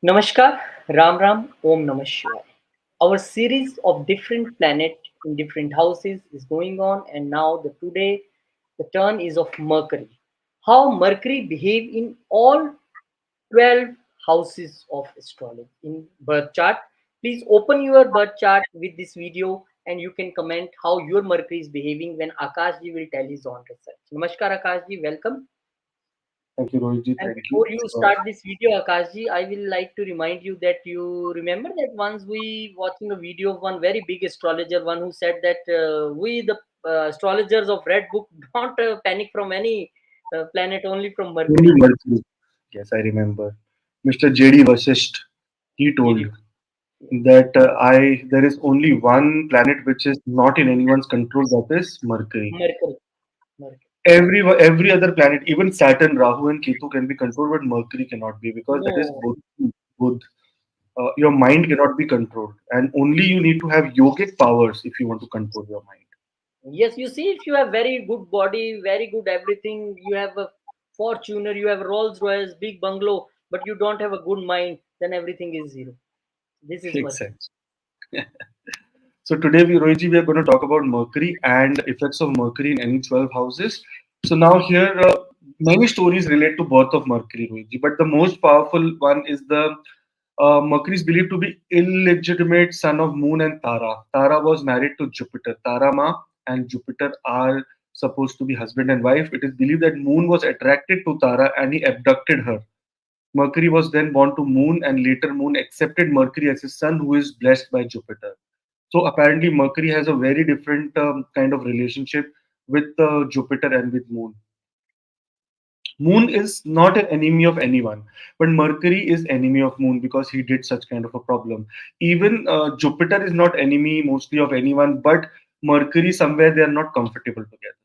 Namaskar, Ram Ram, Om Namah Shivaya. Our series of different planet in different houses is going on, and now today the turn is of Mercury. How Mercury behave in all 12 houses of astrology in birth chart. Please open your birth chart with this video, and you can comment how your Mercury is behaving when Akash ji will tell his own research. Namaskar, Akash ji, welcome. Thank you, Rohit ji. And Thank you. before you start this video, Akashji, I will like to remind you that you remember that once we watching a video of one very big astrologer, one who said that we the astrologers of Red Book don't panic from any planet, only from Only Mercury. Mercury. Yes, I remember. Mr. J.D. Vasisht, he told GD. that I there is only one planet which is not in anyone's control. That is Mercury. Mercury. Mercury. Every other planet, even Saturn, Rahu, and Ketu can be controlled, but Mercury cannot be because that is No. both. Both. Your mind cannot be controlled, and only you need to have yogic powers if you want to control your mind. Yes, you see, if you have very good body, very good everything, you have a Fortuner, you have Rolls Royce, big bungalow, but you don't have a good mind, then everything is zero. This is Mercury. Exactly. So today, Rohiji, we are going to talk about Mercury and effects of Mercury in any 12 houses. So now here, many stories relate to birth of Mercury, Rohiji, but the most powerful one is the Mercury is believed to be illegitimate son of Moon and Tara. Tara was married to Jupiter. Tara Ma and Jupiter are supposed to be husband and wife. It is believed that Moon was attracted to Tara and he abducted her. Mercury was then born to Moon, and later Moon accepted Mercury as his son, who is blessed by Jupiter. So apparently, Mercury has a very different kind of relationship with Jupiter and with Moon. Moon is not an enemy of anyone, but Mercury is enemy of Moon because he did such kind of a problem. Even Jupiter is not enemy mostly of anyone, but Mercury somewhere they are not comfortable together.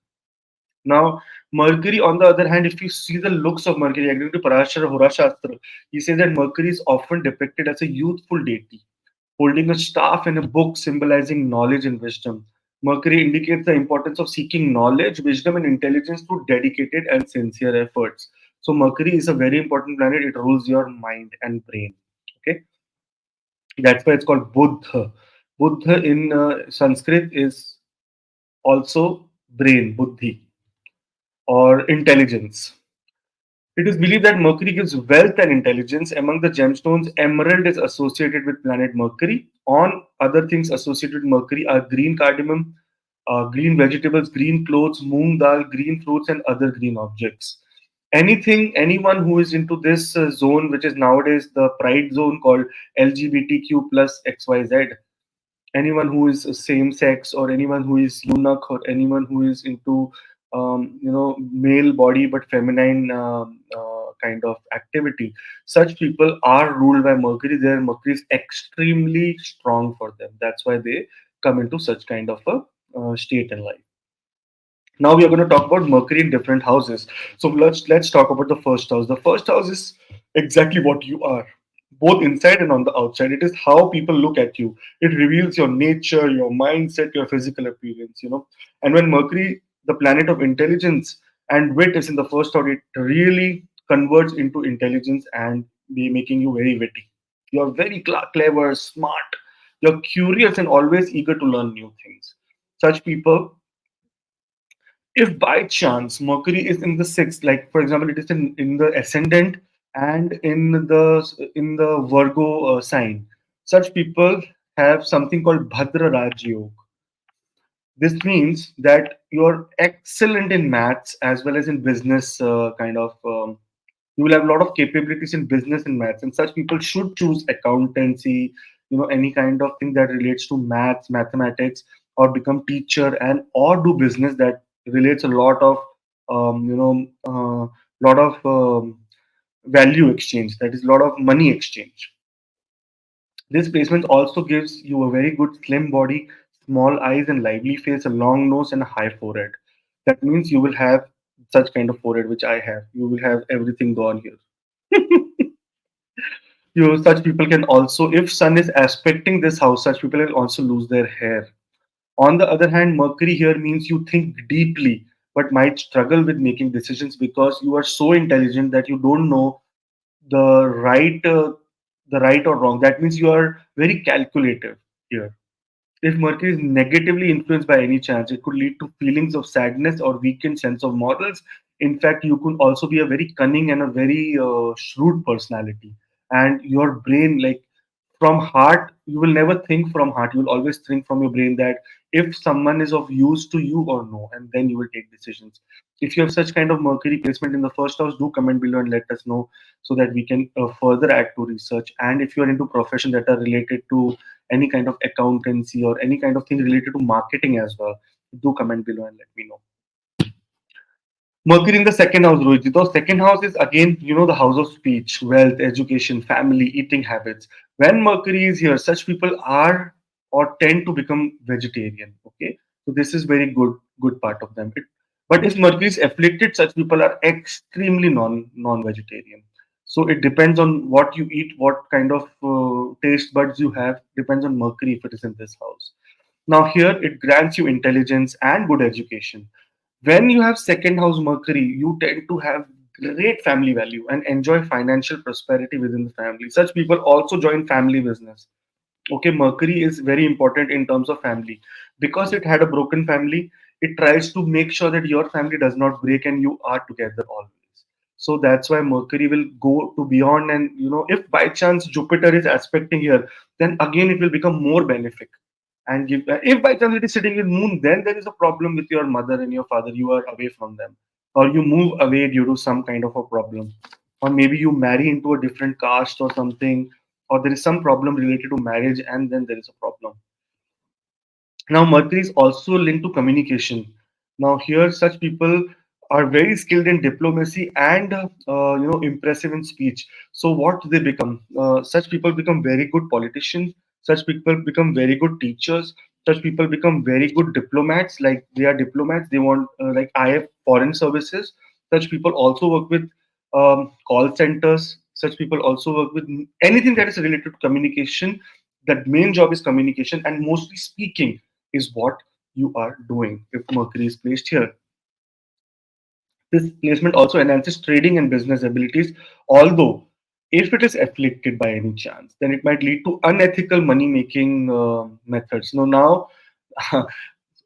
Now, Mercury, on the other hand, if you see the looks of Mercury, according to Parashara Horashastra, he says that Mercury is often depicted as a youthful deity, holding a staff and a book symbolizing knowledge and wisdom. Mercury indicates the importance of seeking knowledge, wisdom, and intelligence through dedicated and sincere efforts. So, Mercury is a very important planet. It rules your mind and brain. Okay, that's why it's called Buddha. Buddha in Sanskrit is also brain, buddhi, or intelligence. It is believed that Mercury gives wealth and intelligence. Among the gemstones, emerald is associated with planet Mercury. On other things associated with Mercury are green cardamom, green vegetables, green clothes, moong dal, green fruits, and other green objects. Anyone who is into this zone, which is nowadays the pride zone called LGBTQ plus XYZ, anyone who is same sex or anyone who is eunuch or anyone who is into male body but feminine kind of activity, such people are ruled by Mercury. Their Mercury is extremely strong for them. That's why they come into such kind of a state in life. Now we are going to talk about Mercury in different houses. So let's talk about the first house. The first house is exactly what you are, both inside and on the outside. It is how people look at you. It reveals your nature, your mindset, your physical appearance. And when Mercury, the planet of intelligence and wit, is in the first house, it really converts into intelligence and be making you very witty. You're very clever, smart. You're curious and always eager to learn new things. Such people, if by chance Mercury is in the sixth, like for example, it is in the ascendant and in the Virgo sign, such people have something called Bhadra Raj Yoga. This means that you're excellent in maths as well as in business kind of. You will have a lot of capabilities in business and maths, and such people should choose accountancy, any kind of thing that relates to maths, mathematics, or become teacher and or do business that relates a lot of lot of value exchange, that is a lot of money exchange. This placement also gives you a very good slim body, small eyes and lively face, a long nose and a high forehead. That means you will have such kind of forehead which I have. You will have everything gone here. Such people can also, if Sun is aspecting this house, such people will also lose their hair. On the other hand, Mercury here means you think deeply, but might struggle with making decisions because you are so intelligent that you don't know the right the right or wrong. That means you are very calculative here. If Mercury is negatively influenced by any chance, it could lead to feelings of sadness or weakened sense of morals. In fact, you could also be a very cunning and a very shrewd personality. And your brain, like from heart, you will never think from heart. You will always think from your brain that if someone is of use to you or no, and then you will take decisions. If you have such kind of Mercury placement in the first house, do comment below and let us know so that we can further add to research. And if you are into profession that are related to any kind of accountancy or any kind of thing related to marketing as well, do comment below and let me know. Mercury in the second house, Rohit. The second house is again, the house of speech, wealth, education, family, eating habits. When Mercury is here, such people are or tend to become vegetarian. Okay, so this is very good part of them. But if Mercury is afflicted, such people are extremely non-vegetarian. So it depends on what you eat, what kind of taste buds you have. Depends on Mercury if it is in this house. Now here it grants you intelligence and good education. When you have second house Mercury, you tend to have great family value and enjoy financial prosperity within the family. Such people also join family business. Okay, Mercury is very important in terms of family because it had a broken family. It tries to make sure that your family does not break and you are together always. So that's why Mercury will go to beyond. And if by chance Jupiter is aspecting here, then again it will become more benefic and give. If by chance it is sitting with Moon, then there is a problem with your mother and your father. You are away from them, or you move away due to some kind of a problem, or maybe you marry into a different caste or something, or there is some problem related to marriage, and then there is a problem. Now, Mercury is also linked to communication. Now, here, such people are very skilled in diplomacy and impressive in speech. So, what do they become? Such people become very good politicians. Such people become very good teachers. Such people become very good diplomats. Like they are diplomats. They want like I have foreign services. Such people also work with call centers. Such people also work with anything that is related to communication. That main job is communication and mostly speaking is what you are doing if Mercury is placed here. This placement also enhances trading and business abilities, although if it is afflicted by any chance, then it might lead to unethical money making methods. Now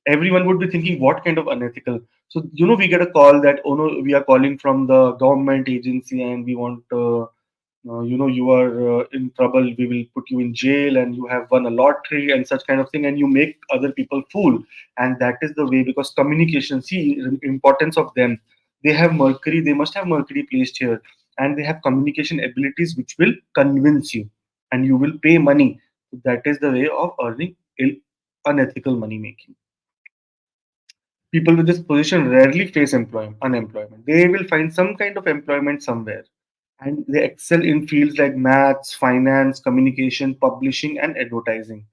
everyone would be thinking, what kind of unethical? So, we get a call that, oh no, we are calling from the government agency and we want you are in trouble, we will put you in jail and you have won a lottery and such kind of thing, and you make other people fool. And that is the way, because communication, see importance of them. They have Mercury, they must have Mercury placed here, and they have communication abilities which will convince you and you will pay money. That is the way of earning unethical money making. People with this position rarely face unemployment. They will find some kind of employment somewhere, and they excel in fields like maths, finance, communication, publishing, and advertising.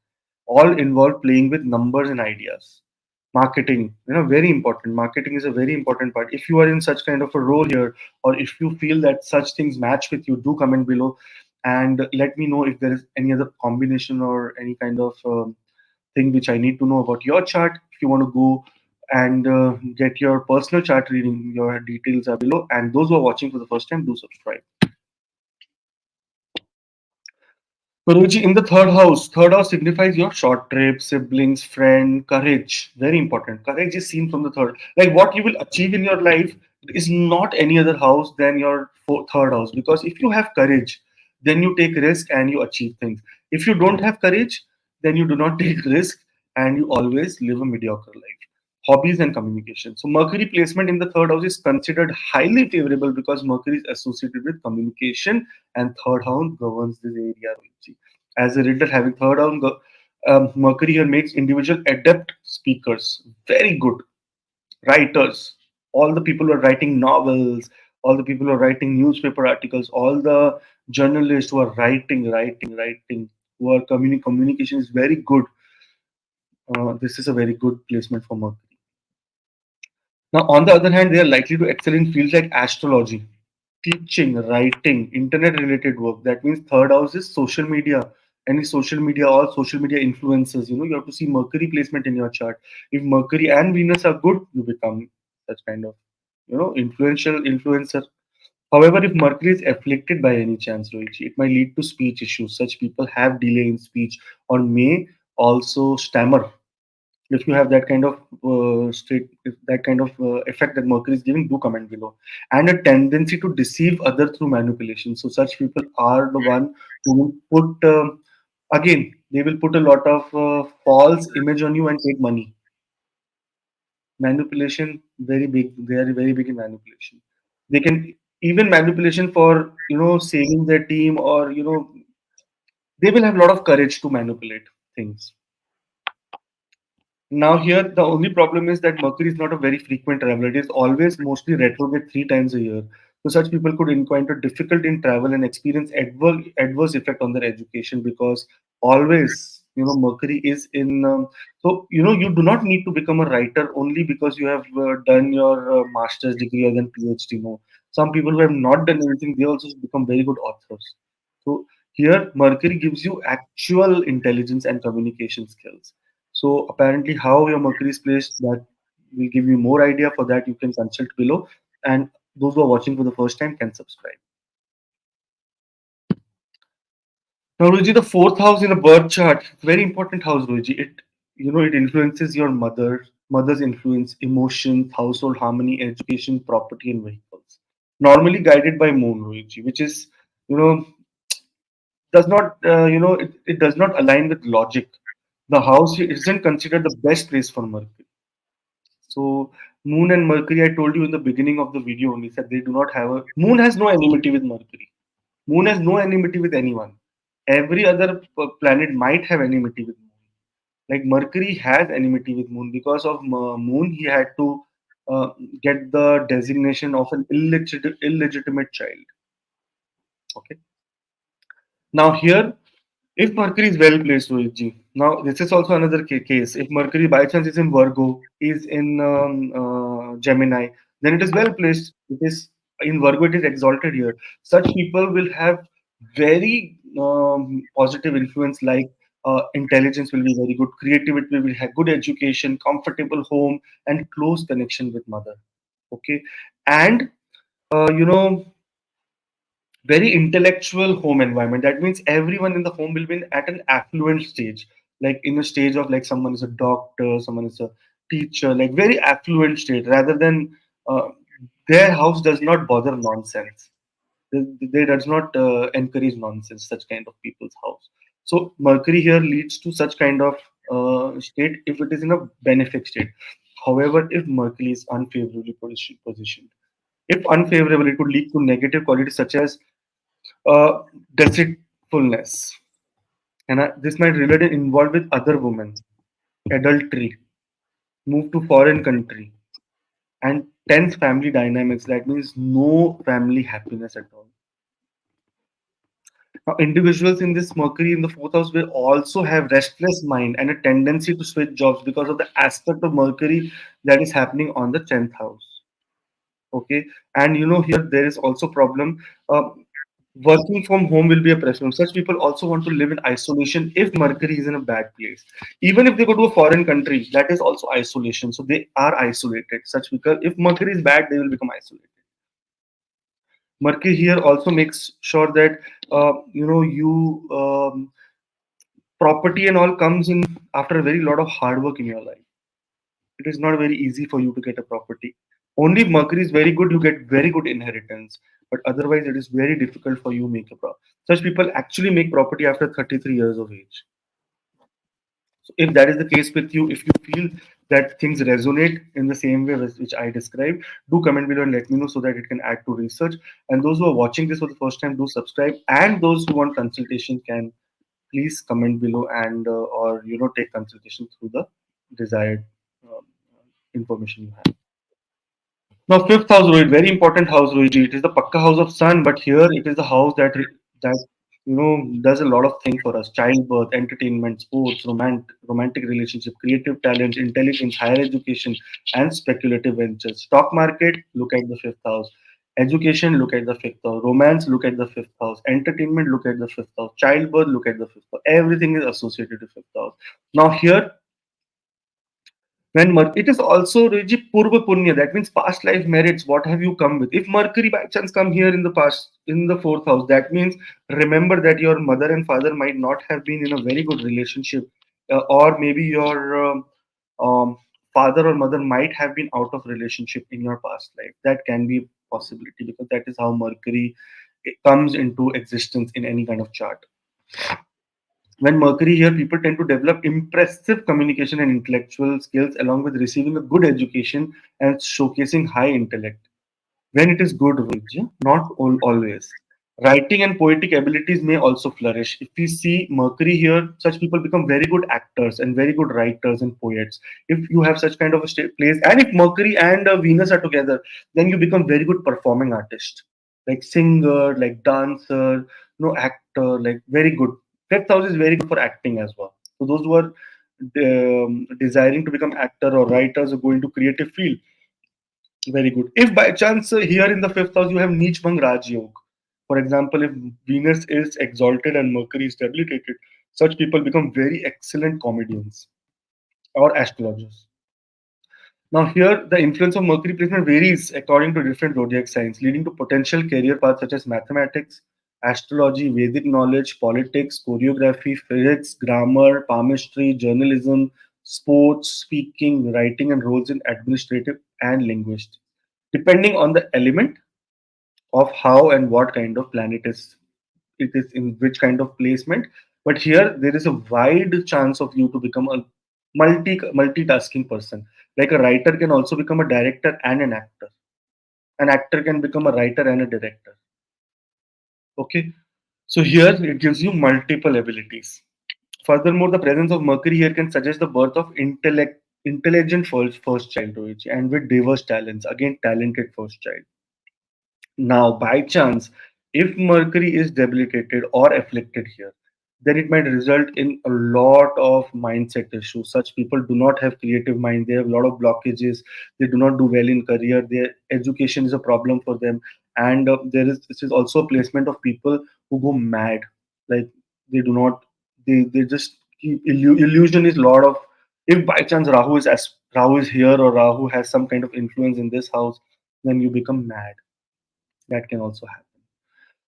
All involve playing with numbers and ideas. Marketing, very important. Marketing is a very important part. If you are in such kind of a role here, or if you feel that such things match with you, do comment below and let me know if there is any other combination or any kind of thing which I need to know about your chart. If you want to go and get your personal chart reading, your details are below. And those who are watching for the first time, do subscribe. Guruji, in the third house signifies your short trip, siblings, friend, courage. Very important. Courage is seen from the third. Like what you will achieve in your life is not any other house than your third house. Because if you have courage, then you take risk and you achieve things. If you don't have courage, then you do not take risk and you always live a mediocre life. Hobbies and communication. So Mercury placement in the third house is considered highly favorable because Mercury is associated with communication and third house governs this area. As a reader, having third house Mercury here makes individual adept speakers, very good writers. All the people who are writing novels, all the people who are writing newspaper articles, all the journalists who are writing, who are communication is very good. This is a very good placement for Mercury. Now, on the other hand, they are likely to excel in fields like astrology, teaching, writing, internet related work. That means third house is social media. Any social media or social media influencers, you have to see Mercury placement in your chart. If Mercury and Venus are good, you become such kind of, influential influencer. However, if Mercury is afflicted by any chance, Rohit, it might lead to speech issues. Such people have delay in speech or may also stammer. If you have that kind of that kind of effect that Mercury is giving, do comment below. And a tendency to deceive other through manipulation. So such people are the one who will put again. They will put a lot of false image on you and take money. Manipulation, very big. They are very big in manipulation. They can even manipulation for saving their team, or they will have a lot of courage to manipulate things. Now here the only problem is that Mercury is not a very frequent traveler. It is always mostly retrograde 3 times a year. So such people could encounter difficulty in travel and experience adverse effect on their education, because always Mercury is in. So you do not need to become a writer only because you have done your master's degree or then PhD. No, some people who have not done anything, they also become very good authors. So here Mercury gives you actual intelligence and communication skills. So apparently, how your Mercury is placed, that will give you more idea. For that, you can consult below, and those who are watching for the first time can subscribe. Now, Ruji, the fourth house in a birth chart, very important house, Ruji. It influences your mother's influence, emotions, household harmony, education, property, and vehicles. Normally guided by Moon, Ruji, which is you know does not it does not align with logic. The house isn't considered the best place for Mercury. So Moon and Mercury, I told you in the beginning of the video only, said they do not have a Moon has no enmity with Mercury. Moon has no enmity with anyone. Every other planet might have enmity with Moon. Like Mercury has enmity with Moon because of Moon. He had to uh, get the designation of an illegitimate child. Okay. Now here, if Mercury is well placed, Rohitji, now this is also another case. If Mercury by chance is in Virgo, is in Gemini, then it is well placed. It is in Virgo, it is exalted here. Such people will have very positive influence, like intelligence will be very good, creativity will have good education, comfortable home, and close connection with mother. Okay, and uh, you know very intellectual home environment. That means everyone in the home will be at an affluent stage, like in a stage of like someone is a doctor, someone is a teacher, like very affluent state, rather than uh, their house does not bother nonsense. They does not encourage nonsense. Such kind of people's house. So Mercury here leads to such kind of state if it is in a benefic state. However, if Mercury is unfavorably positioned, if unfavorable, it could lead to negative qualities such as uh, deceitfulness, and this might relate in involved with other women, adultery, move to foreign country, and tense family dynamics. That means no family happiness at all. Now, individuals in this Mercury in the fourth house will also have restless mind and a tendency to switch jobs because of the aspect of Mercury that is happening on the 10th house. Okay, and here there is also problem. Uh, Working from home will be a preference. Such people also want to live in isolation if Mercury is in a bad place. Even if they go to a foreign country, that is also isolation. So they are isolated. Such people, if Mercury is bad, they will become isolated. Mercury here also makes sure that you property and all comes in after a very lot of hard work in your life. It is not very easy for you to get a property. Only if Mercury is very good, you get very good inheritance. But otherwise, it is very difficult for you to make a property. Such people actually make property after 33 years of age. So if that is the case with you, if you feel that things resonate in the same way which I described, do comment below and let me know so that it can add to research. And those who are watching this for the first time, do subscribe. And those who want consultation can please comment below, and or take consultation through the desired um, information you have. Now, fifth house, Rohit, very important house, Rohit. It is the Pakka house of sun, but here it is the house that does a lot of things for us: childbirth, entertainment, sports, romantic relationship, creative talent, intelligence, higher education, and speculative ventures. Stock market, look at the fifth house. Education, look at the fifth house. Romance, look at the fifth house. Entertainment, look at the fifth house. Childbirth, look at the fifth house. Everything is associated with fifth house. Now here It is also Reji Purva Punya, that means past life merits. What have you come with? If Mercury by chance come here in the past, in the fourth house, that means remember that your mother and father might not have been in a very good relationship, or maybe your um, father or mother might have been out of relationship in your past life. That can be a possibility, because that is how Mercury comes into existence in any kind of chart. When Mercury here, people tend to develop impressive communication and intellectual skills along with receiving a good education and showcasing high intellect. When it is good, Rohit, yeah, not always. Writing and poetic abilities may also flourish. If we see Mercury here, such people become very good actors and very good writers and poets. If you have such kind of a place, and if Mercury and Venus are together, then you become very good performing artist, like singer, like dancer, no actor, like very good. Fifth house is very good for acting as well. So those who are desiring to become actor or writers or go into creative field, very good. If by chance here in the fifth house you have Nichbang Raj Yoga, for example, if Venus is exalted and Mercury is debilitated, such people become very excellent comedians or astrologers. Now, here the influence of Mercury placement varies according to different zodiac signs, leading to potential career paths such as mathematics, astrology, Vedic knowledge, politics, choreography, physics, grammar, palmistry, journalism, sports, speaking, writing, and roles in administrative and linguistics, depending on the element of how and what kind of planet it is in which kind of placement. But here there is a wide chance of you to become a multitasking person. Like a writer can also become a director and an actor can become a writer and a director. Okay, so here it gives you multiple abilities. Furthermore, the presence of Mercury here can suggest the birth of intelligent first child, Rohit, and with diverse talents, again talented first child. Now, by chance, if Mercury is debilitated or afflicted here, then it might result in a lot of mindset issues. Such people do not have creative mind. They have a lot of blockages. They do not do well in career. Their education is a problem for them. And this is also a placement of people who go mad. Like they do not, they just keep illusion is a lot of. If by chance Rahu is here or Rahu has some kind of influence in this house, then you become mad. That can also happen.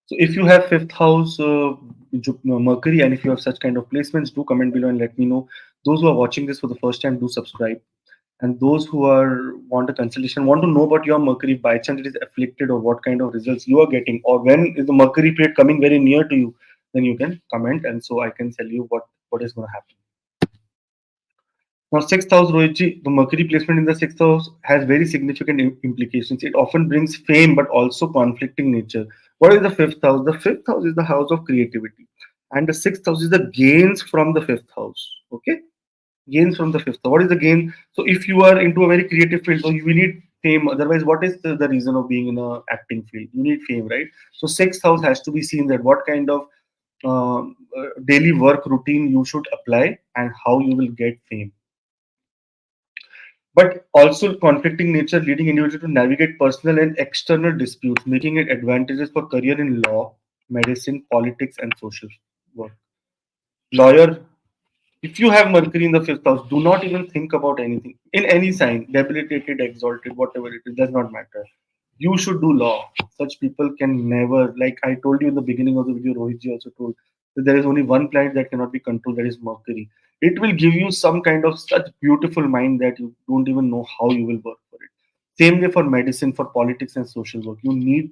So if you have fifth house Mercury, and if you have such kind of placements, do comment below and let me know. Those who are watching this for the first time, do subscribe. And those who are want a consultation, want to know about your Mercury, by chance it is afflicted, or what kind of results you are getting, or when is the Mercury period coming very near to you, then you can comment, and so I can tell you what is going to happen. Now, sixth house, Rohitji, the Mercury placement in the sixth house has very significant implications. It often brings fame, but also conflicting nature. What is the fifth house? The fifth house is the house of creativity, and the sixth house is the gains from the fifth house. Okay, gains from the fifth house. What is the gain? So, if you are into a very creative field, so you need fame. Otherwise, what is the reason of being in a acting field? You need fame, right? So, sixth house has to be seen that what kind of daily work routine you should apply and how you will get fame, but also conflicting nature, leading individuals to navigate personal and external disputes, making it advantageous for career in law, medicine, politics, and social work. Lawyer, if you have Mercury in the fifth house, do not even think about anything in any sign, debilitated, exalted, whatever it is, does not matter. You should do law. Such people can never, like I told you in the beginning of the video, Rohitji also told that there is only one planet that cannot be controlled, that is Mercury. It will give you some kind of such beautiful mind that you don't even know how you will work for it. Same way for medicine, for politics and social work. You need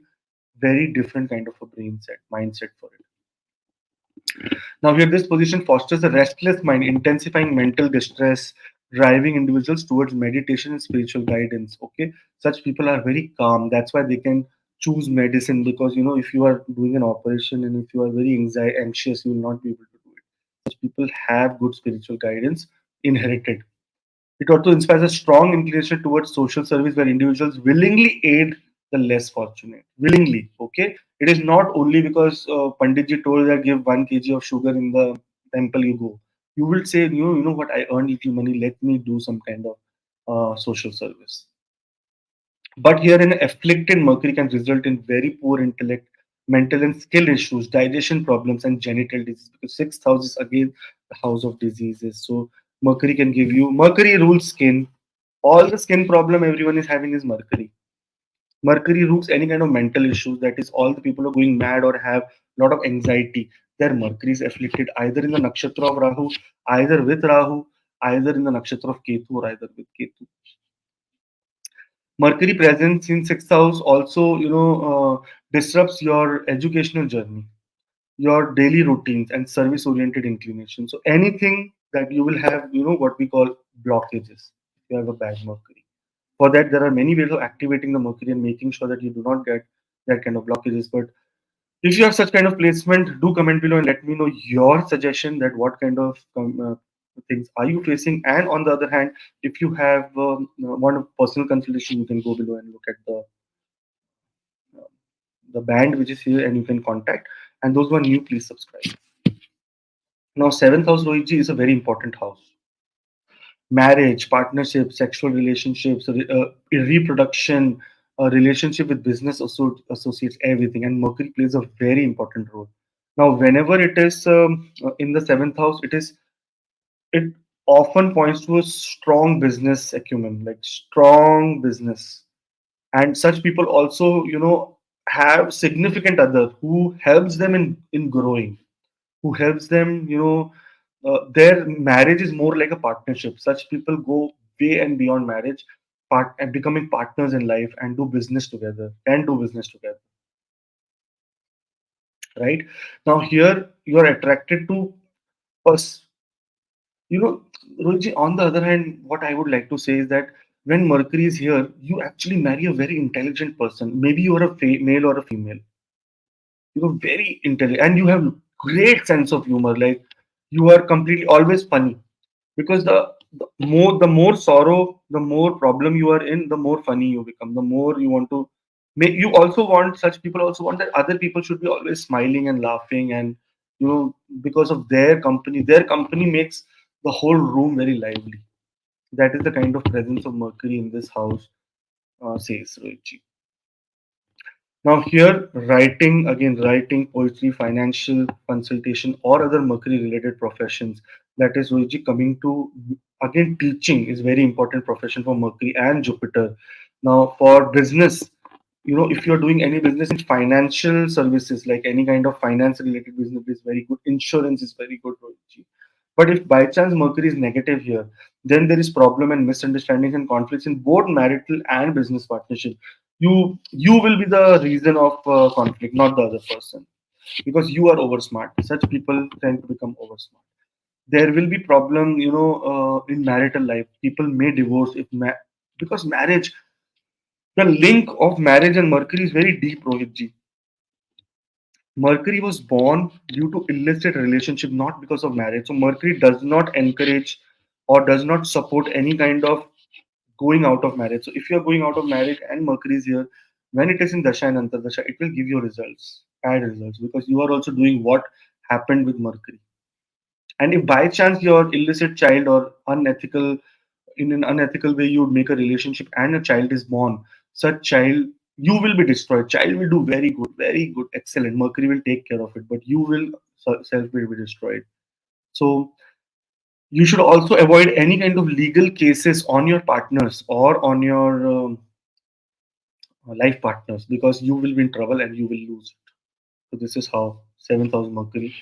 very different kind of a mindset for it. Now, here this position fosters a restless mind, intensifying mental distress, driving individuals towards meditation and spiritual guidance. Okay, such people are very calm. That's why they can choose medicine, because if you are doing an operation and if you are very anxious, you will not be able to do it. Such people have good spiritual guidance inherited. It also inspires a strong inclination towards social service where individuals willingly aid the less fortunate. Willingly, okay? It is not only because Panditji told that give 1 kg of sugar in the temple you go. You will say, you know what, I earned little money, let me do some kind of social service. But here, an afflicted Mercury can result in very poor intellect, mental and skill issues, digestion problems, and genital disease. Because sixth house is again the house of diseases. So Mercury can give you. Mercury rules skin. All the skin problem everyone is having is Mercury. Mercury roots any kind of mental issues. That is, all the people who are going mad or have a lot of anxiety. Their Mercury is afflicted either in the nakshatra of Rahu, either with Rahu, either in the nakshatra of Ketu, or either with Ketu. Mercury presence in sixth house also, disrupts your educational journey, your daily routines, and service-oriented inclination. So anything that you will have, what we call blockages. If you have a bad Mercury, for that there are many ways of activating the Mercury and making sure that you do not get that kind of blockages. But if you have such kind of placement, do comment below and let me know your suggestion, that what kind of things are you facing. And on the other hand, if you have one personal consultation, you can go below and look at the band which is here, and you can contact. And those who are new, please subscribe. Now, seventh house, Rohit, is a very important house. Marriage, partnership, sexual relationships, reproduction, relationship with business associates, everything. And Mercury plays a very important role. Now, whenever it is in the seventh house, it often points to a strong business acumen, like strong business. And such people also, have significant other who helps them in growing, who helps them, their marriage is more like a partnership. Such people go way and beyond marriage, part and becoming partners in life and do business together, right? Now here you are attracted to us, you know, Rohitji, on the other hand, what I would like to say is that when Mercury is here, you actually marry a very intelligent person. Maybe you are a male or a female. You're very intelligent and you have great sense of humor. Like, you are completely always funny, because the more sorrow, the more problem you are in, the more funny you become. The more you want to make, you also want, such people also want that other people should be always smiling and laughing, and because of their company makes the whole room very lively. That is the kind of presence of Mercury in this house, says Rohit. Now here, writing, poetry, financial consultation, or other Mercury-related professions. That is, Rohit, coming to, again, teaching is very important profession for Mercury and Jupiter. Now for business, if you're doing any business in financial services, like any kind of finance-related business, is very good. Insurance is very good, Rohit. But if by chance Mercury is negative here, then there is problem and misunderstandings and conflicts in both marital and business partnership. You will be the reason of conflict, not the other person, because you are over smart. Such people tend to become over smart. There will be problem, in marital life. People may divorce because marriage, the link of marriage and Mercury is very deep, Rohit ji. Mercury was born due to illicit relationship, not because of marriage. So Mercury does not encourage or does not support any kind of going out of marriage. So if you are going out of marriage and Mercury is here, when it is in Dasha and Antardasha, it will give you results, bad results, because you are also doing what happened with Mercury. And if by chance your illicit child or in an unethical way, you would make a relationship and a child is born, such child, you will be destroyed. Child will do very good, excellent. Mercury will take care of it, but you will self will be destroyed. So you should also avoid any kind of legal cases on your partners or on your life partners, because you will be in trouble and you will lose it. So this is how 7,000 Mercury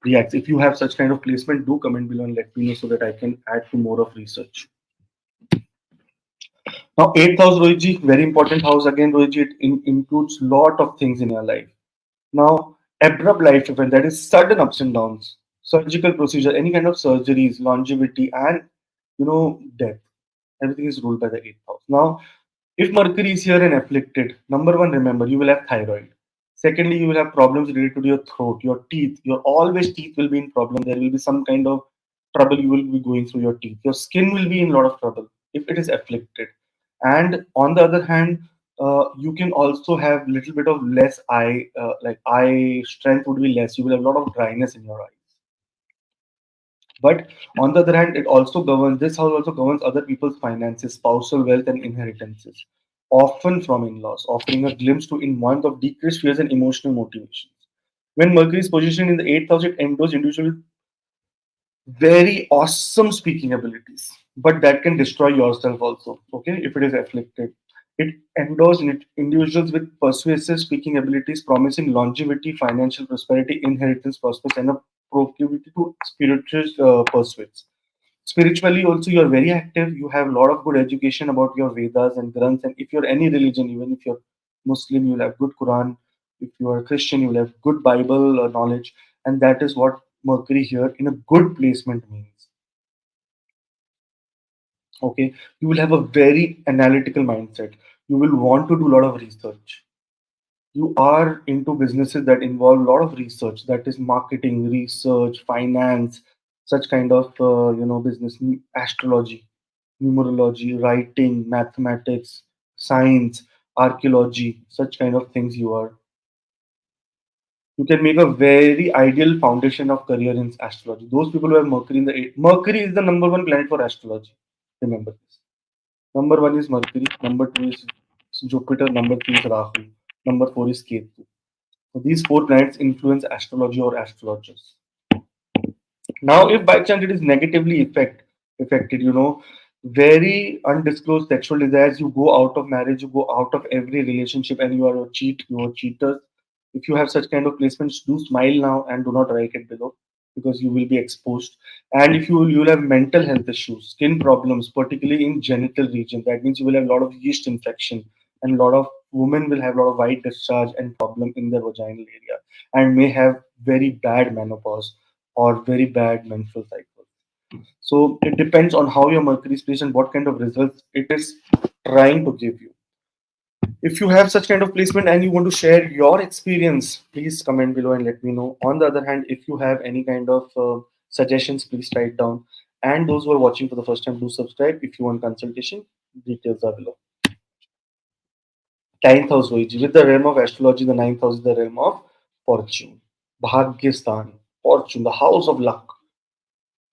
reacts. If you have such kind of placement, do comment below and let me know so that I can add to more of research. Now, 8th house, Rohitji, very important house again, Rohitji. It includes lot of things in your life. Now, abrupt life event, that is sudden ups and downs, surgical procedure, any kind of surgeries, longevity, and death. Everything is ruled by the 8th house. Now, if Mercury is here and afflicted, number one, remember, you will have thyroid. Secondly, you will have problems related to your throat, your teeth. Your always teeth will be in problem. There will be some kind of trouble you will be going through your teeth. Your skin will be in a lot of trouble if it is afflicted. And on the other hand, you can also have little bit of less eye, like eye strength would be less. You will have a lot of dryness in your eyes. But on the other hand, this house also governs other people's finances, spousal wealth, and inheritances, often from in-laws, offering a glimpse to in month of decreased fears and emotional motivations. When Mercury is positioned in the 8th house, it endowes individuals very awesome speaking abilities, but that can destroy yourself also. Okay, if it is afflicted, it endows in it individuals with persuasive speaking abilities, promising longevity, financial prosperity, inheritance prospects, and a proclivity to spiritual pursuits. Spiritually, also, you are very active. You have a lot of good education about your Vedas and Granths, and if you're any religion, even if you're Muslim, you'll have good Quran. If you are Christian, you'll have good Bible knowledge, and that is what Mercury here in a good placement means. Okay, you will have a very analytical mindset. You will want to do a lot of research. You are into businesses that involve a lot of research, that is marketing, research, finance, such kind of business, astrology, numerology, writing, mathematics, science, archaeology, such kind of things. You can make a very ideal foundation of career in astrology. Those people who have Mercury in the eighth. Mercury is the number one planet for astrology. Remember this. Number one is Mercury. Number two is Jupiter. Number three is Rahu. Number four is Ketu. So these four planets influence astrology or astrologers. Now, if by chance it is negatively affected, very undisclosed sexual desires, you go out of marriage, you go out of every relationship, and you are a cheat, you are cheaters. If you have such kind of placements, do smile now and do not write it below because you will be exposed. And if you will have mental health issues, skin problems, particularly in genital region, that means you will have a lot of yeast infection, and a lot of women will have a lot of white discharge and problem in their vaginal area, and may have very bad menopause or very bad menstrual cycle. So it depends on how your Mercury is placed and what kind of results it is trying to give you. If you have such kind of placement and you want to share your experience, please comment below and let me know. On the other hand, if you have any kind of suggestions, please write down. And those who are watching for the first time, do subscribe. If you want consultation, details are below. Ninth house Voyager. With the realm of astrology, the ninth house is the realm of fortune. Bhagyastan, fortune, the house of luck.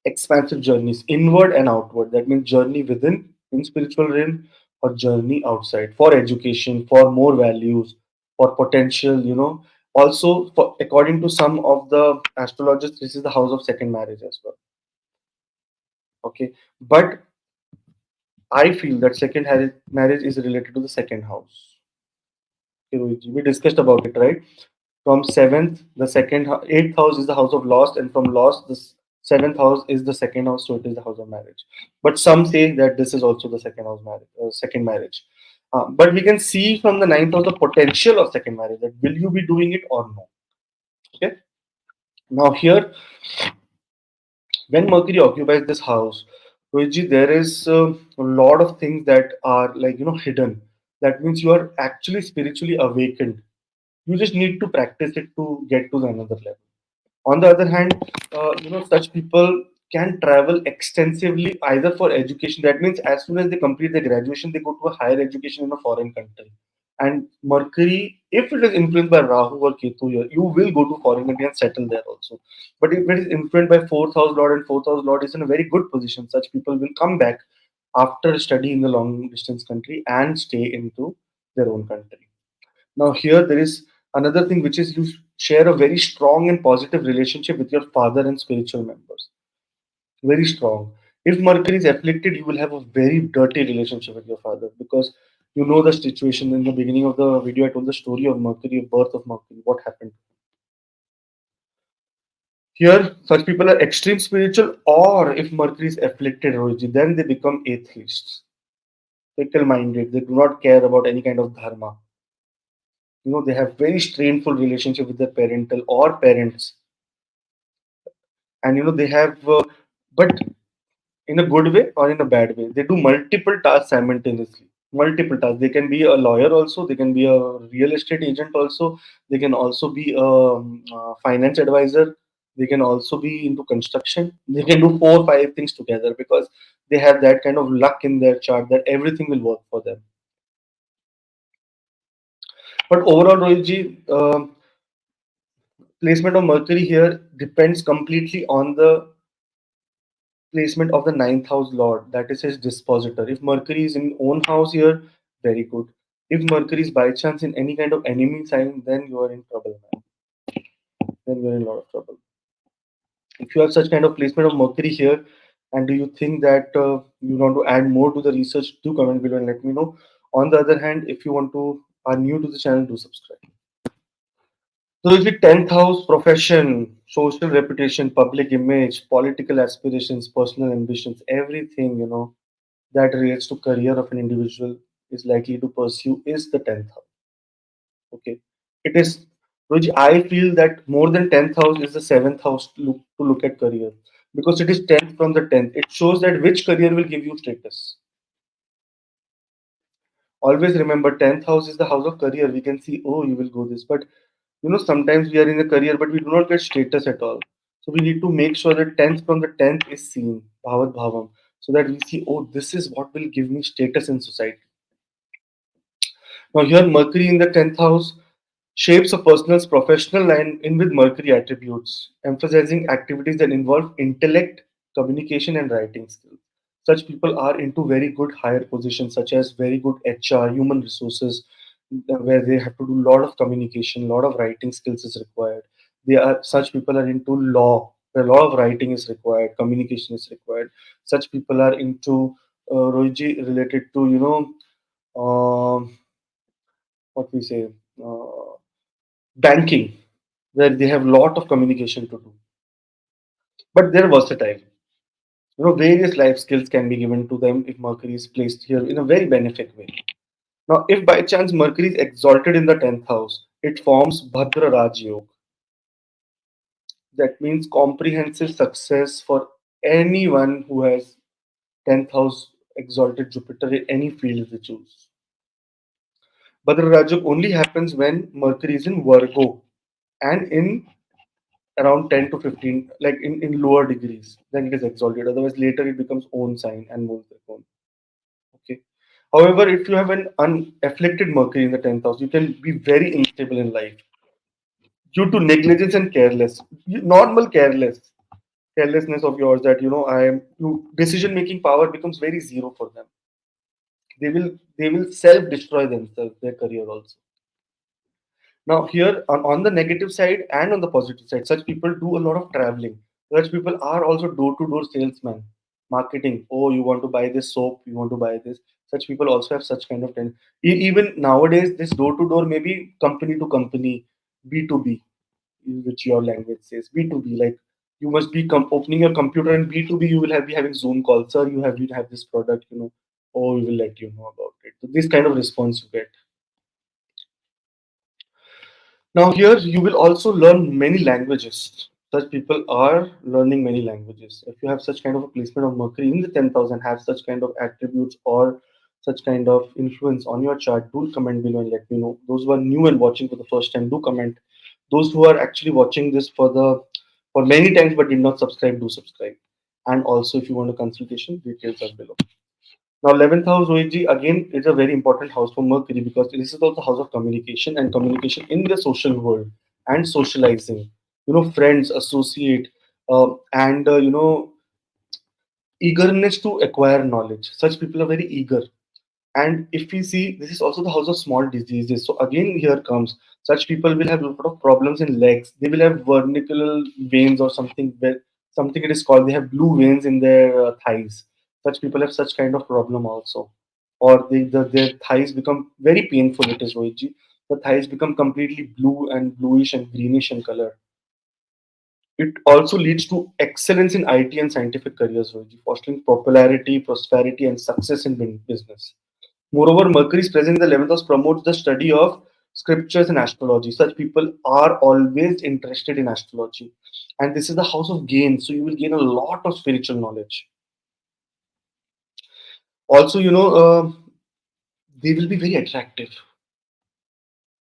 Expansive journeys, inward and outward. That means journey within in spiritual realm or journey outside for education, for more values, for potential. Also, for according to some of the astrologers, this is the house of second marriage as well. Okay, but I feel that marriage is related to the second house. Okay, Rohitji, we discussed about it, right? From seventh, the eighth house is the house of lost, and from lost, the seventh house is the second house, so it is the house of marriage. But some say that this is also the second house marriage, second marriage. But we can see from the ninth house the potential of second marriage. That will you be doing it or no? Okay. Now here, when Mercury occupies this house, Rohitji, there is a lot of things that are like hidden. That means you are actually spiritually awakened. You just need to practice it to get to the another level. On the other hand, such people can travel extensively either for education. That means as soon as they complete their graduation, they go to a higher education in a foreign country. And Mercury, if it is influenced by Rahu or Ketu here, you will go to foreign country and settle there also. But if it is influenced by fourth house lord, and fourth house lord is in a very good position, such people will come back after study in the long distance country and stay into their own country. Now, here there is another thing, which is you share a very strong and positive relationship with your father and spiritual members. Very strong. If Mercury is afflicted, you will have a very dirty relationship with your father because you know the situation. In the beginning of the video, I told the story of Mercury, of birth of Mercury, what happened. Here, such people are extreme spiritual, or if Mercury is afflicted, Rohiji, then they become atheists, fickle minded. They do not care about any kind of dharma. They have very strainful relationship with their parental or parents, and they have but in a good way or in a bad way, they do multiple tasks simultaneously. Multiple tasks. They can be a lawyer also, they can be a real estate agent also, they can also be a finance advisor, they can also be into construction. They can do 4 or 5 things together because they have that kind of luck in their chart that everything will work for them. But overall, Rohitji, placement of Mercury here depends completely on the placement of the ninth house lord, that is his dispositor. If Mercury is in own house here, very good. If Mercury is by chance in any kind of enemy sign, then you are in trouble, man. Then you are in a lot of trouble. If you have such kind of placement of Mercury here, and do you think that you want to add more to the research, do comment below and let me know. On the other hand, if you want to are new to the channel, do subscribe. So is it 10th house, profession, social reputation, public image, political aspirations, personal ambitions, everything that relates to career of an individual is likely to pursue is the 10th house. Okay. It is which I feel that more than 10th house is the 7th house to look at career, because it is 10th from the 10th. It shows that which career will give you status. Always remember 10th house is the house of career. We can see, oh, you will go this, but sometimes we are in a career but we do not get status at all. So we need to make sure that 10th from the 10th is seen, bhavat bhavam, so that we see, oh, this is what will give me status in society. Now here Mercury in the 10th house shapes a person's professional line in with Mercury attributes, emphasizing activities that involve intellect, communication, and writing skills. Such people are into very good higher positions, such as very good HR, human resources, where they have to do a lot of communication, a lot of writing skills is required. They are Such people are into law, where a lot of writing is required, communication is required. Such people are into Roji related to what we say. Banking, where they have a lot of communication to do, but they're versatile. Various life skills can be given to them if Mercury is placed here in a very benefic way. Now, if by chance Mercury is exalted in the 10th house, it forms Bhadra Raj Yoga. That means comprehensive success for anyone who has 10th house exalted Jupiter in any field they choose. Bhadra Raj Yoga only happens when Mercury is in Virgo and in around 10 to 15, like in lower degrees, then it is exalted. Otherwise, later it becomes own sign and moves their own. Okay. However, if you have an unafflicted Mercury in the 10th house, you can be very unstable in life due to negligence and normal carelessness of yours, that decision making power becomes very zero for them. They will self destroy themselves, their career also. Now, here on the negative side and on the positive side, such people do a lot of traveling. Such people are also door to door salesmen, marketing. Oh, you want to buy this soap, you want to buy this. Such people also have such kind of even nowadays, this door to door may be company to company, B2B, which your language says B2B. Like you must be opening your computer, and B2B you will be having Zoom calls. Sir, you have this product, Oh, we will let you know about it. So this kind of response you get. Now, here you will also learn many languages. Such people are learning many languages. If you have such kind of a placement of Mercury in the 10th house and have such kind of attributes or such kind of influence on your chart, do comment below and let me know. Those who are new and watching for the first time, do comment. Those who are actually watching this for many times but did not subscribe, do subscribe. And also, if you want a consultation, details are below. Now, 11th house OEG again is a very important house for Mercury, because this is also house of communication and communication in the social world and socializing. Friends, associate, and eagerness to acquire knowledge. Such people are very eager. And if we see, this is also the house of small diseases. So again, here comes such people will have a lot of problems in legs. They will have vernical veins or something. Something it is called. They have blue veins in their thighs. Such people have such kind of problem also, or their thighs become very painful. It is Rohitji. The thighs become completely blue and bluish and greenish in color. It also leads to excellence in IT and scientific careers, Rohitji, fostering popularity, prosperity, and success in business. Moreover, Mercury's presence in the 11th house promotes the study of scriptures and astrology. Such people are always interested in astrology. And this is the house of gain, so you will gain a lot of spiritual knowledge. Also, they will be very attractive.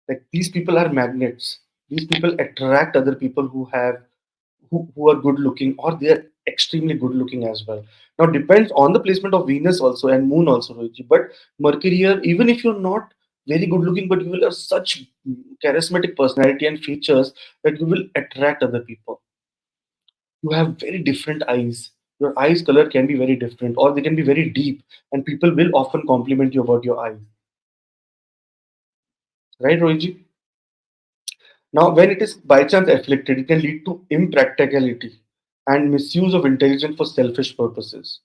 Like these people are magnets. These people attract other people who are good looking, or they are extremely good looking as well. Now depends on the placement of Venus also and Moon also, Rohitji. But Mercury here, even if you're not very good looking, but you will have such charismatic personality and features that you will attract other people. You have very different eyes. Your eyes color can be very different, or they can be very deep, and people will often compliment you about your eyes. Right, Rohitji? Now, when it is by chance afflicted, it can lead to impracticality and misuse of intelligence for selfish purposes,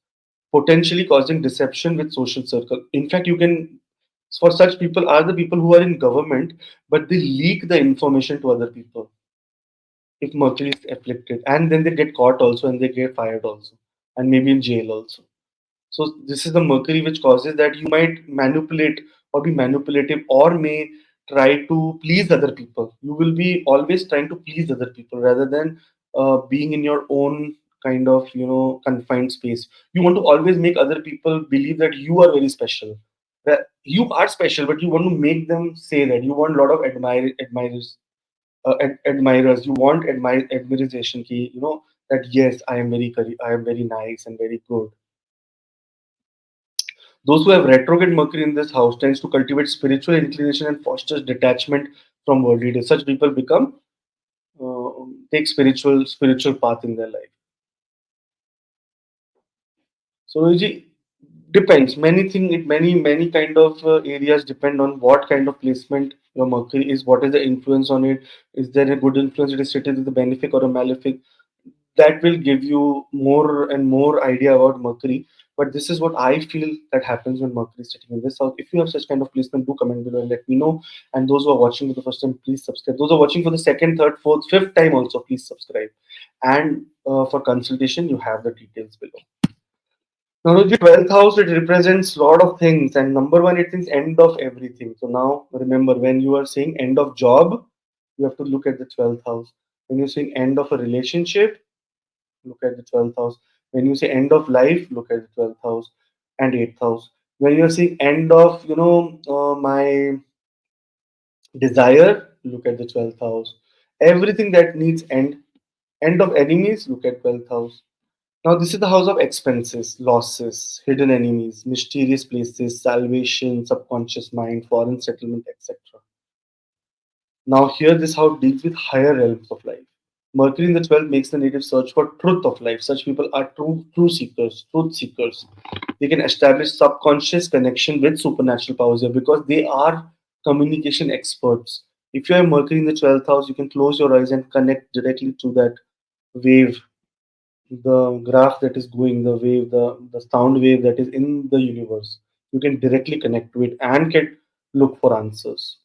potentially causing deception with social circle. In fact, you can, for such people are the people who are in government, but they leak the information to other people if Mercury is afflicted, and then they get caught also, and they get fired also, and maybe in jail also. So this is the Mercury which causes that you might manipulate or be manipulative or may try to please other people. You will be always trying to please other people rather than being in your own kind of confined space. You want to always make other people believe that you are very special. That you are special, but you want to make them say that. You want a lot of admirers. You want admiration. Ki, that yes, I am very nice and very good. Those who have retrograde Mercury in this house tends to cultivate spiritual inclination and fosters detachment from worldly days. Such people become take spiritual path in their life. So Ruji, depends. Many kind of areas depend on what kind of placement your Mercury is. What is the influence on it? Is there a good influence? It is stated with a benefic or a malefic. That will give you more and more idea about Mercury. But this is what I feel that happens when Mercury is sitting in this house. If you have such kind of placement, do comment below and let me know. And those who are watching for the first time, please subscribe. Those who are watching for the second, third, fourth, fifth time also, please subscribe. And for consultation, you have the details below. Now, the 12th house, it represents a lot of things. And number one, it is end of everything. So now remember, when you are saying end of job, you have to look at the 12th house. When you're saying end of a relationship, look at the 12th house. When you say end of life, look at the 12th house and 8th house. When you're saying end of, my desire, look at the 12th house. Everything that needs end of enemies, look at 12th house. Now, this is the house of expenses, losses, hidden enemies, mysterious places, salvation, subconscious mind, foreign settlement, etc. Now, here this house deals with higher realms of life. Mercury in the 12th makes the native search for truth of life. Such people are true seekers, truth seekers. They can establish subconscious connection with supernatural powers here because they are communication experts. If you have Mercury in the 12th house, you can close your eyes and connect directly to that wave, the graph that is going, the wave, the sound wave that is in the universe. You can directly connect to it and can look for answers.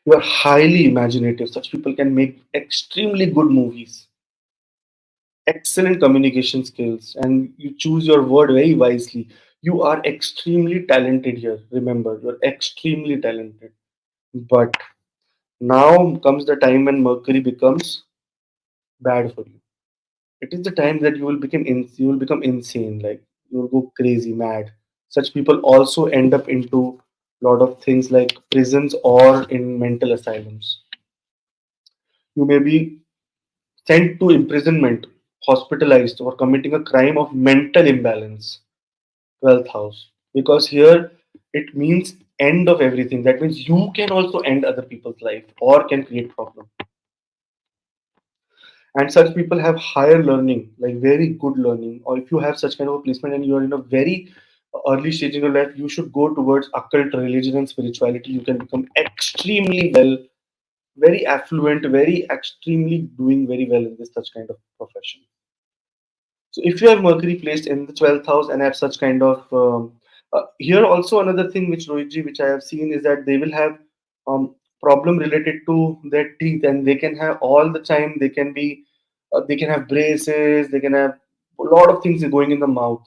You are highly imaginative. Such people can make extremely good movies, excellent communication skills, and you choose your word very wisely. You are extremely talented here. Remember, you're extremely talented. But now comes the time when Mercury becomes bad for you. It is the time that you will become insane, like you will go crazy, mad. Such people also end up into a lot of things like prisons or in mental asylums. You may be sent to imprisonment, hospitalized, or committing a crime of mental imbalance. 12th house. Because here it means end of everything. That means you can also end other people's life or can create problem. And such people have higher learning, like very good learning. Or if you have such kind of a placement and you are in a very early stage in your life, you should go towards occult religion and spirituality. You can become extremely well, very affluent, very extremely doing very well in this such kind of profession. So if you have Mercury placed in the 12th house and have such kind of here also another thing which Rohitji, which I have seen is that they will have problem related to their teeth, and they can have all the time they can have braces, they can have a lot of things going in the mouth.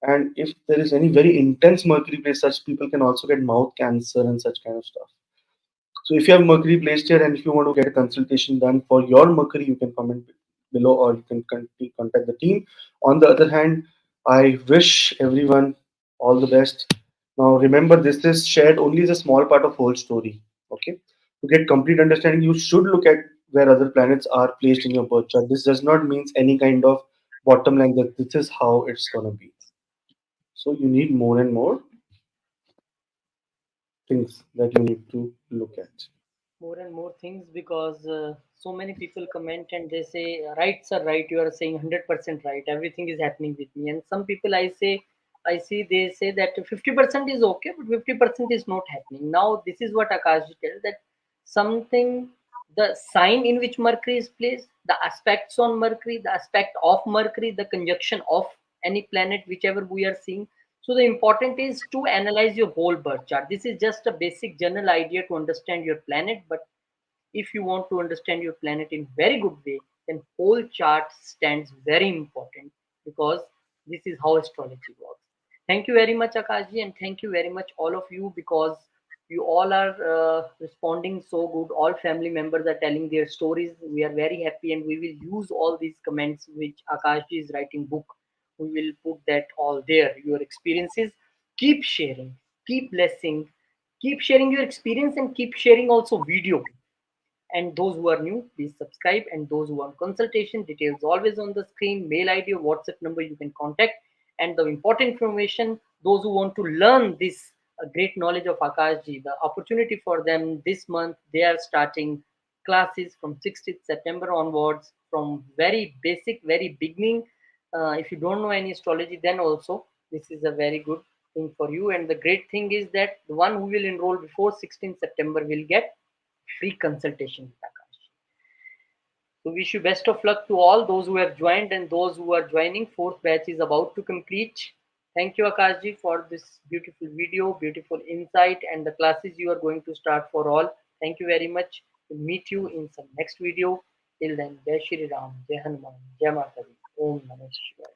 And if there is any very intense Mercury place, such people can also get mouth cancer and such kind of stuff. So if you have Mercury placed here and if you want to get a consultation done for your Mercury, you can comment below or you can contact the team. On the other hand, I wish everyone all the best. Now remember, this is shared only as a small part of whole story. Okay, to get complete understanding, you should look at where other planets are placed in your birth chart. This does not mean any kind of bottom line that this is how it's gonna be. So you need more and more things that you need to look at. more and more things because so many people comment and they say right sir, right, you are saying 100% right, everything is happening with me. And some people I see they say that 50% is okay but 50% is not happening. Now this is what Akash tells, that something the sign in which Mercury is placed, the aspects on Mercury, the aspect of Mercury, the conjunction of any planet, whichever we are seeing. So the important is to analyze your whole birth chart. This is just a basic general idea to understand your planet, but if you want to understand your planet in very good way, then whole chart stands very important, because this is how astrology works. Thank you very much, Akashji, and thank you very much all of you, because you all are responding so good. All family members are telling their stories. We are very happy, and we will use all these comments which Akashji is writing book. We will put that all there. Your experiences, keep sharing, keep blessing, keep sharing your experience, and keep sharing also video. And those who are new, please subscribe. And those who want consultation, details always on the screen, mail ID or WhatsApp number you can contact. And the important information, those who want to learn this great knowledge of Akashji, the opportunity for them this month, they are starting classes from 16th September onwards, from very basic, very beginning. If you don't know any astrology, then also this is a very good thing for you. And the great thing is that the one who will enroll before 16th September will get free consultation with Akash. So wish you best of luck to all those who have joined and those who are joining. Fourth batch is about to complete. Thank you, Akashji, for this beautiful video, beautiful insight, and the classes you are going to start for all. Thank you very much. We'll meet you in some next video. Till then, Jai Shri Ram, Jai Hanuman, Jai Mata Di, Om Namah Shivaya.